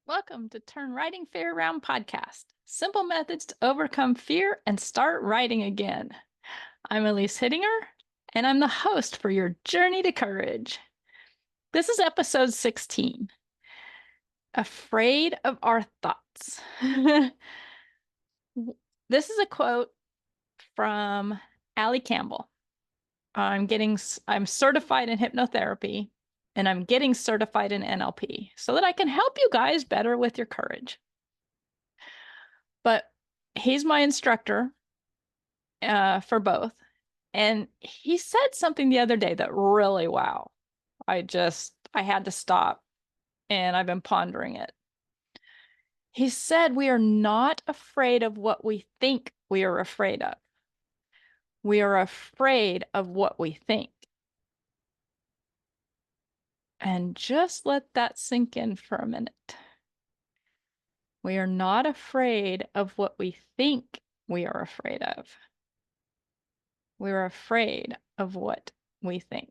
Welcome to Turn Writing Fear Around podcast. Simple methods to overcome fear and start writing again. I'm Elise Hittinger, and I'm the host for your journey to courage. This is episode 16, Afraid of Our Thoughts. This is a quote from Ali Campbell. I'm certified in hypnotherapy, and I'm getting certified in NLP so that I can help you guys better with your courage. But he's my instructor for both. And he said something the other day that really, wow, I had to stop and I've been pondering it. He said, we are not afraid of what we think we are afraid of. We are afraid of what we think. And just let that sink in for a minute. We are not afraid of what we think we are afraid of. We're afraid of what we think.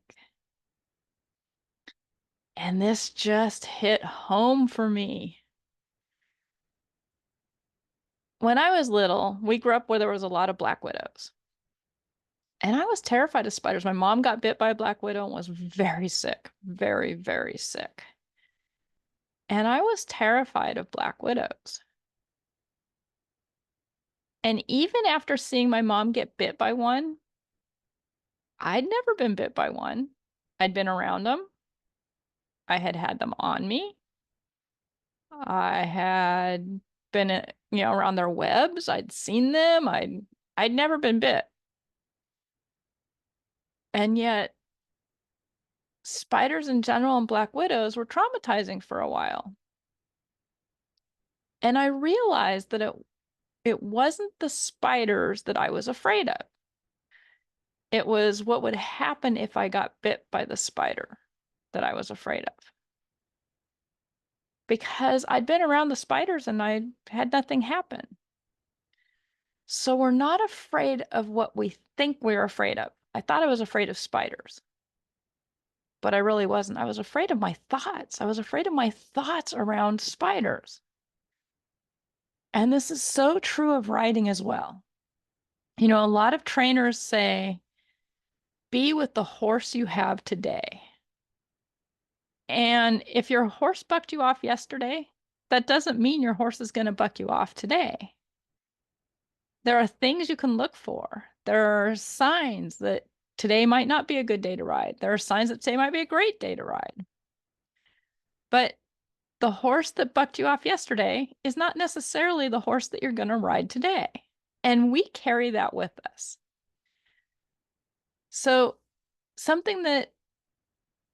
And this just hit home for me. When I was little, we grew up where there was a lot of black widows. And I was terrified of spiders. My mom got bit by a black widow and was very sick, very, very sick. And I was terrified of black widows. And even after seeing my mom get bit by one, I'd never been bit by one. I'd been around them. I had had them on me. I had been, around their webs. I'd seen them. I'd never been bit. And yet, spiders in general and black widows were traumatizing for a while. And I realized that it wasn't the spiders that I was afraid of. It was what would happen if I got bit by the spider that I was afraid of. Because I'd been around the spiders and I had nothing happen. So we're not afraid of what we think we're afraid of. I thought I was afraid of spiders, but I really wasn't. I was afraid of my thoughts. I was afraid of my thoughts around spiders. And this is so true of writing as well. A lot of trainers say, be with the horse you have today. And if your horse bucked you off yesterday, that doesn't mean your horse is going to buck you off today. There are things you can look for. There are signs that today might not be a good day to ride. There are signs that today might be a great day to ride. But the horse that bucked you off yesterday is not necessarily the horse that you're going to ride today. And we carry that with us. So something that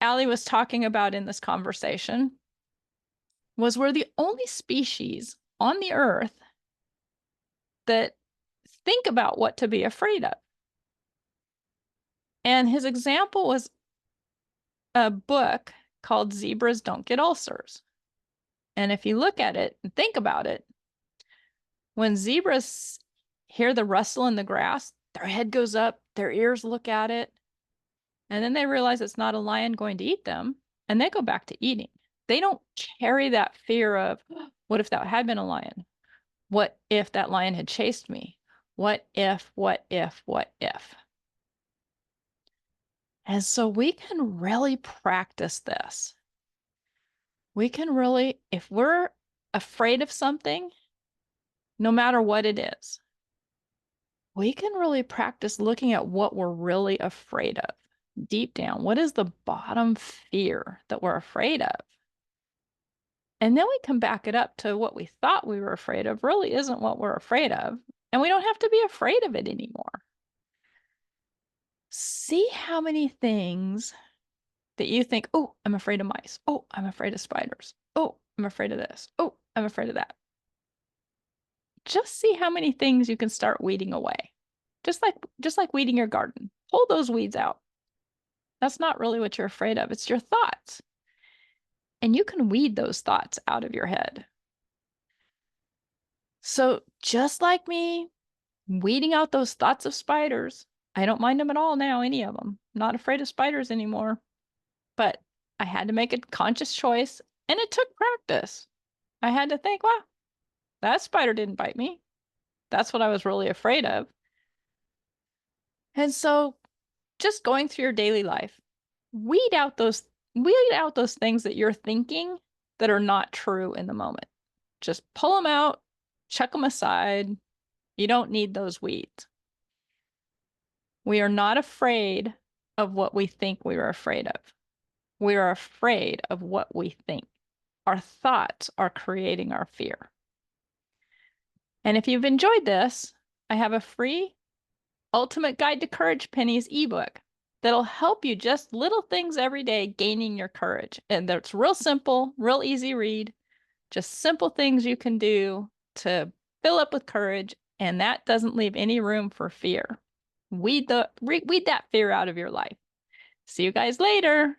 Ali was talking about in this conversation was we're the only species on the earth that think about what to be afraid of. And his example was a book called Zebras Don't Get Ulcers. And if you look at it and think about it, when zebras hear the rustle in the grass, their head goes up, their ears look at it, and then they realize it's not a lion going to eat them, and they go back to eating. They don't carry that fear of, what if that had been a lion? What if that lion had chased me? What if, what if, what if? And so we can really practice this. We can really, if we're afraid of something, no matter what it is, we can really practice looking at what we're really afraid of. Deep down, what is the bottom fear that we're afraid of? And then we can back it up to what we thought we were afraid of really isn't what we're afraid of. And we don't have to be afraid of it anymore. See how many things that you think, oh, I'm afraid of mice. Oh, I'm afraid of spiders. Oh, I'm afraid of this. Oh, I'm afraid of that. Just see how many things you can start weeding away. Just like weeding your garden. Pull those weeds out. That's not really what you're afraid of. It's your thoughts. And you can weed those thoughts out of your head. So just like me, weeding out those thoughts of spiders, I don't mind them at all now, any of them. I'm not afraid of spiders anymore. But I had to make a conscious choice, and it took practice. I had to think, wow, that spider didn't bite me. That's what I was really afraid of. And so just going through your daily life, weed out those weed out those things that you're thinking that are not true in the moment. Just pull them out, chuck them aside. You don't need those weeds. We are not afraid of what we think we are afraid of. We are afraid of what we think. Our thoughts are creating our fear. And if you've enjoyed this, I have a free Ultimate Guide to Courage Pennies ebook that'll help you just little things every day gaining your courage. And that's real simple, real easy read, just simple things you can do to fill up with courage, and that doesn't leave any room for fear. Weed that fear out of your life. See you guys later.